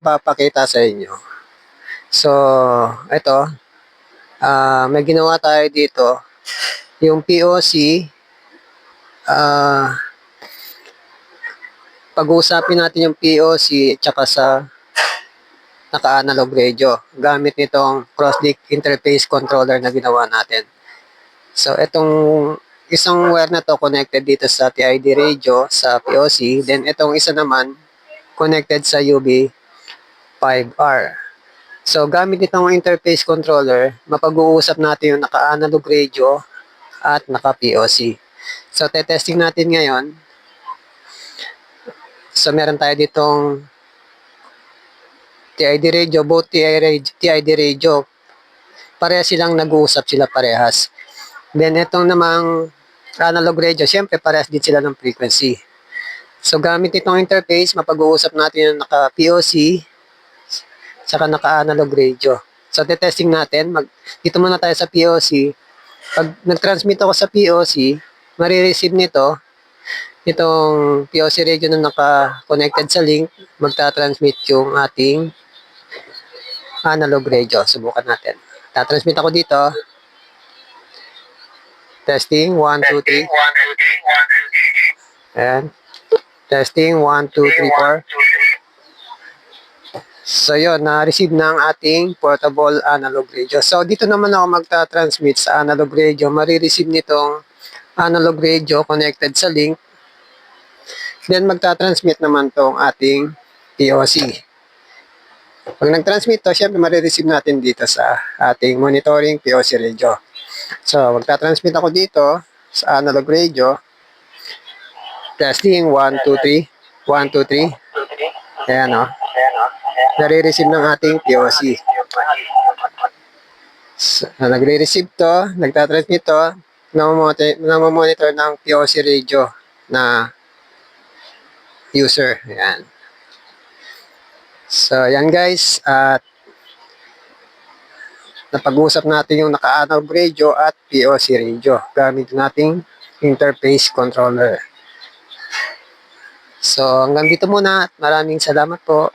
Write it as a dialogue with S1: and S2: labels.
S1: ipapakita sa inyo. So, ito, may ginawa tayo dito. Yung POC, pag-uusapin natin yung POC at saka sa naka-analog radio gamit nitong cross-link interface controller na ginawa natin. So, itong isang wire na to connected dito sa TID radio sa POC. Then, itong isa naman connected sa UB5R. So, gamit itong interface controller, mapag-uusap natin yung naka-analog radio at naka-POC. So, testing natin ngayon. So, meron tayo ditong TID radio, both TID radio. Parehas silang nag-uusap sila parehas. Then, itong namang analog radio, syempre parehas din sila ng frequency. So, gamit itong interface, mapag-uusap natin yung naka-POC saka naka-analog radio. So, testing natin. Dito muna tayo sa POC. Pag nag-transmit ako sa POC, marireceive nito, itong POC radio na naka-connected sa link, magta-transmit yung ating analog radio. Subukan natin. Ta-transmit ako dito. Testing, 1, 2, 3. Ayan. Testing, 1, 2, 3, 4. So, yun, na-receive na ang ating portable analog radio. So, dito naman ako magta-transmit sa analog radio. Marireceive nitong analog radio connected sa link. Then, magta-transmit naman tong ating POC. Pag nag-transmit to, syempre marireceive natin dito sa ating monitoring POC radio. So, magta-transmit ako dito sa analog radio. Testing, 1, 2, 3. 1, 2, 3. Ayan, o. Nare-receive ng ating POC. So, nagre-receive to, nagta-transmit to, namomonitor ng POC radio na user. Ayan. So, yan guys. At napag-usap natin yung naka-analog radio at POC radio gamit nating interface controller. So, hanggang dito muna at maraming salamat po.